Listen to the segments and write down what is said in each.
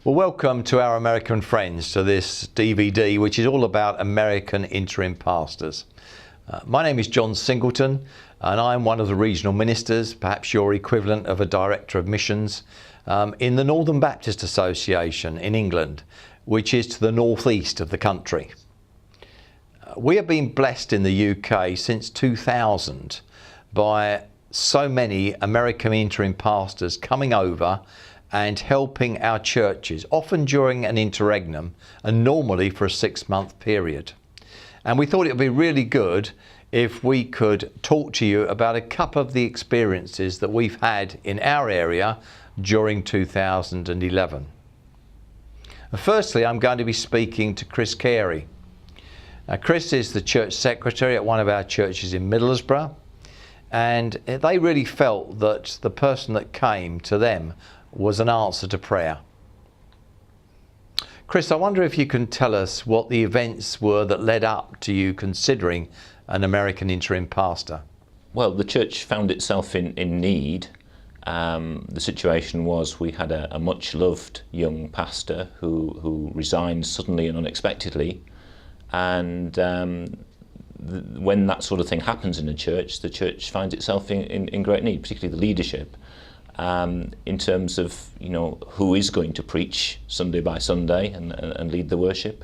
Well, welcome to our American friends to this DVD, which is all about American Interim Pastors. My name is John Singleton, and I'm one of the regional ministers, perhaps your equivalent of a director of missions, in the Northern Baptist Association in England, which is to the northeast of the country. We have been blessed in the UK since 2000 by so many American interim pastors coming over and helping our churches, often during an interregnum and normally for a 6-month period. And we thought it would be really good if we could talk to you about a couple of the experiences that we've had in our area during 2011. Firstly, I'm going to be speaking to Chris Carey. Now, Chris is the church secretary at one of our churches in Middlesbrough, and they really felt that the person that came to them was an answer to prayer. Chris, I wonder if you can tell us what the events were that led up to you considering an American interim pastor. Well, the church found itself in need. The situation was we had a much loved young pastor who resigned suddenly and unexpectedly, and when that sort of thing happens in a church, the church finds itself in great need, particularly the leadership. In terms of who is going to preach Sunday by Sunday and lead the worship.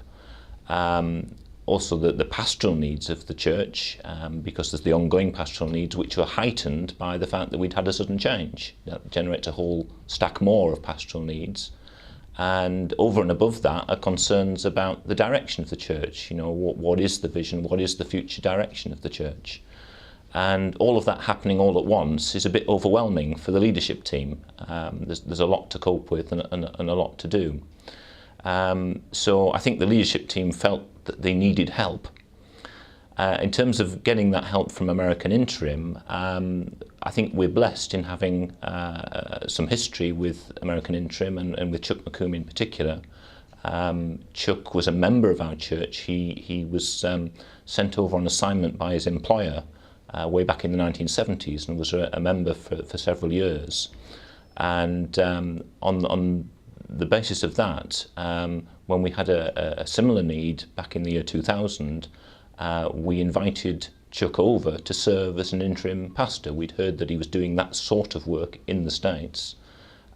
Also the pastoral needs of the church, because there's the ongoing pastoral needs which were heightened by the fact that we'd had a sudden change. That generates a whole stack more of pastoral needs. And over and above that are concerns about the direction of the church. What is the vision, what is the future direction of the church? And all of that happening all at once is a bit overwhelming for the leadership team. There's a lot to cope with and a lot to do. So I think the leadership team felt that they needed help. In terms of getting that help from American Interim, I think we're blessed in having some history with American Interim and with Chuck McComb in particular. Chuck was a member of our church. He was sent over on assignment by his employer way back in the 1970s and was a member for several years. And on the basis of that, when we had a similar need back in the year 2000, we invited Chuck over to serve as an interim pastor. We'd heard that he was doing that sort of work in the States,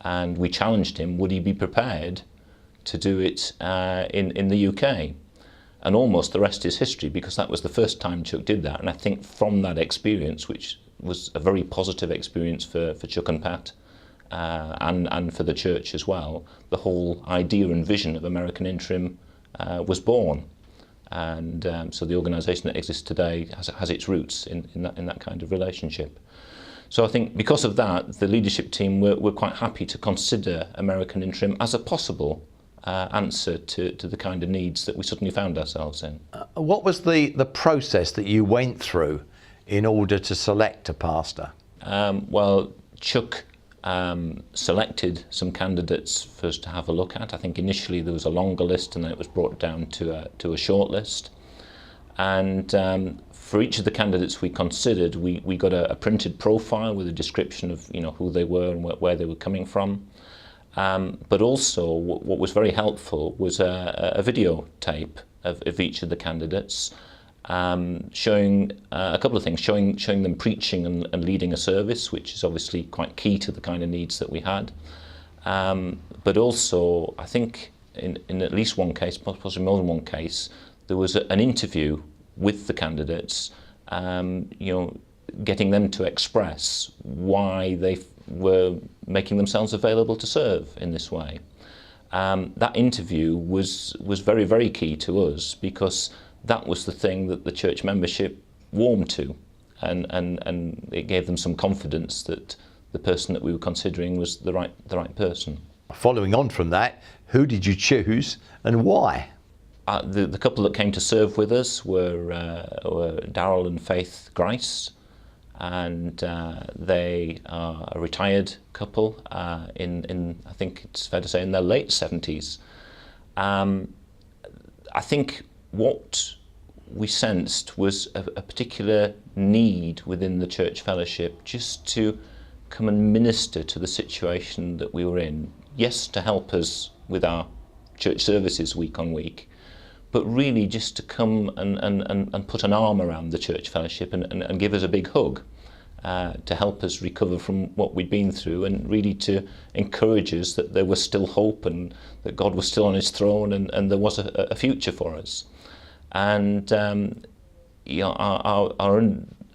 and we challenged him, would he be prepared to do it in the UK? And almost the rest is history, because that was the first time Chuck did that. And I think from that experience, which was a very positive experience for Chuck and Pat, and for the church as well, the whole idea and vision of American Interim was born. And so the organisation that exists today has its roots in that kind of relationship. So I think because of that, the leadership team were quite happy to consider American Interim as a possible answer to the kind of needs that we suddenly found ourselves in. What was the process that you went through in order to select a pastor? Well, Chuck selected some candidates for us to have a look at. I think initially there was a longer list, and then it was brought down to a short list. And for each of the candidates we considered, we got a printed profile with a description of who they were and where they were coming from. But also, what was very helpful was a videotape of each of the candidates, showing a couple of things, showing them preaching and leading a service, which is obviously quite key to the kind of needs that we had. But also, I think in at least one case, possibly more than one case, there was an interview with the candidates, getting them to express why they were making themselves available to serve in this way. That interview was very, very key to us, because that was the thing that the church membership warmed to, and it gave them some confidence that the person that we were considering was the right person. Following on from that, who did you choose and why? The couple that came to serve with us were Darrell and Faith Grice, and they are a retired couple in I think it's fair to say in their late 70s. I think what we sensed was a particular need within the church fellowship just to come and minister to the situation that we were in. Yes, to help us with our church services week on week, but really just to come and put an arm around the church fellowship and give us a big hug to help us recover from what we'd been through, and really to encourage us that there was still hope and that God was still on his throne, and there was a future for us. And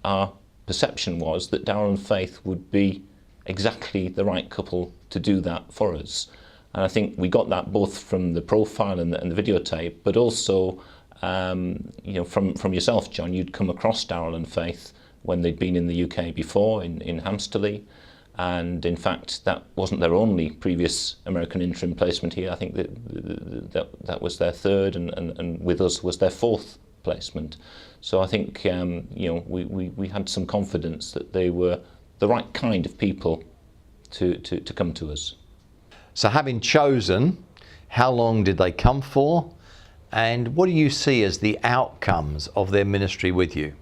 our perception was that Darrell and Faith would be exactly the right couple to do that for us. And I think we got that both from the profile and the videotape, but also from yourself, John. You'd come across Darrell and Faith when they'd been in the UK before, in Hamsterley, and in fact that wasn't their only previous American interim placement here. I think that was their third, and with us was their fourth placement. So I think we had some confidence that they were the right kind of people to come to us. So having chosen, how long did they come for, and what do you see as the outcomes of their ministry with you?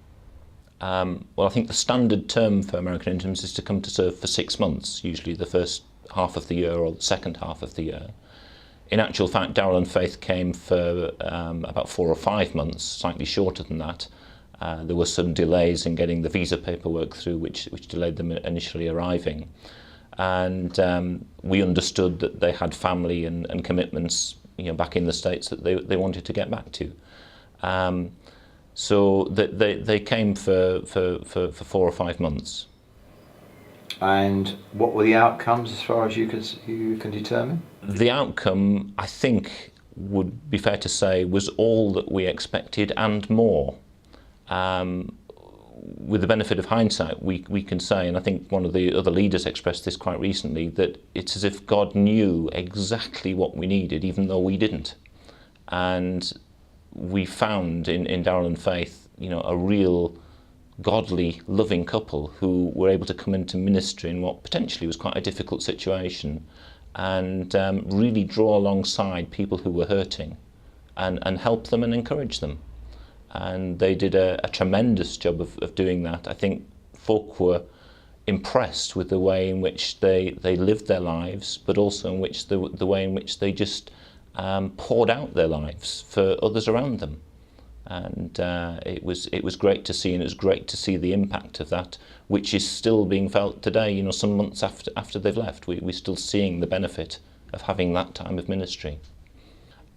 Well, I think the standard term for American interims is to come to serve for 6 months, usually the first half of the year or the second half of the year. In actual fact, Darrell and Faith came for about 4 or 5 months, slightly shorter than that. There were some delays in getting the visa paperwork through, which delayed them initially arriving. And we understood that they had family and commitments, back in the States that they wanted to get back to. So they came for 4 or 5 months. And what were the outcomes as far as you can determine? The outcome, I think, would be fair to say, was all that we expected and more. With the benefit of hindsight, we can say, and I think one of the other leaders expressed this quite recently, that it's as if God knew exactly what we needed, even though we didn't. And we found in Darrell and Faith, a real godly, loving couple who were able to come into ministry in what potentially was quite a difficult situation, and really draw alongside people who were hurting and help them and encourage them. And they did a tremendous job of doing that. I think folk were impressed with the way in which they lived their lives, but also in which the way in which they just poured out their lives for others around them. And it was great to see, and it was great to see the impact of that, which is still being felt today. Some months after they've left, we're still seeing the benefit of having that time of ministry.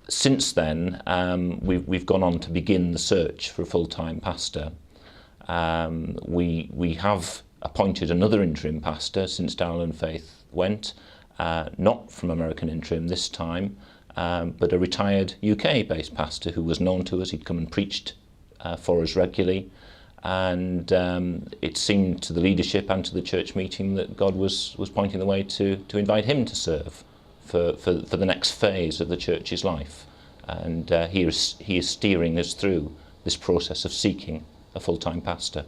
Since then, we've gone on to begin the search for a full-time pastor. We have appointed another interim pastor since Darrell and Faith went, not from American Interim this time, but a retired UK-based pastor who was known to us. He'd come and preached for us regularly, and it seemed to the leadership and to the church meeting that God was pointing the way to invite him to serve for the next phase of the church's life. And he is steering us through this process of seeking a full-time pastor.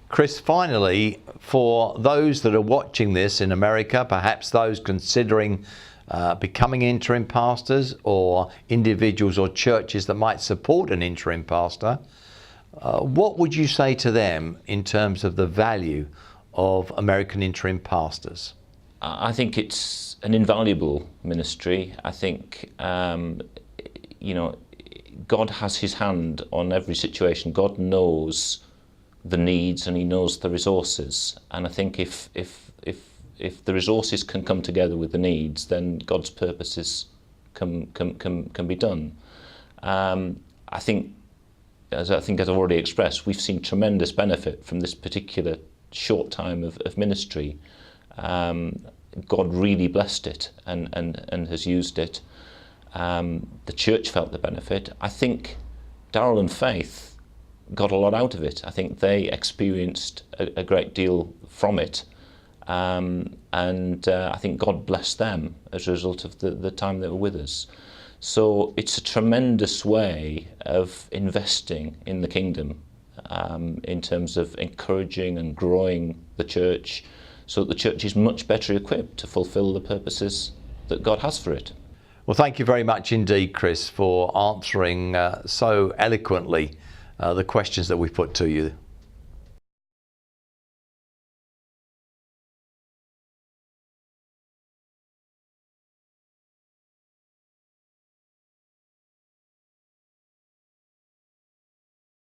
Chris, finally, for those that are watching this in America, perhaps those considering becoming interim pastors, or individuals or churches that might support an interim pastor, what would you say to them in terms of the value of American interim pastors? I think it's an invaluable ministry. I think, God has his hand on every situation. God knows the needs and he knows the resources. And I think if the resources can come together with the needs, then God's purposes can be done. I think, as I've already expressed, we've seen tremendous benefit from this particular short time of ministry. God really blessed it and has used it. The church felt the benefit. I think Darrell and Faith got a lot out of it. I think they experienced a great deal from it. And I think God blessed them as a result of the time they were with us. So it's a tremendous way of investing in the kingdom, in terms of encouraging and growing the church, so that the church is much better equipped to fulfill the purposes that God has for it. Well, thank you very much indeed, Chris, for answering so eloquently the questions that we've put to you.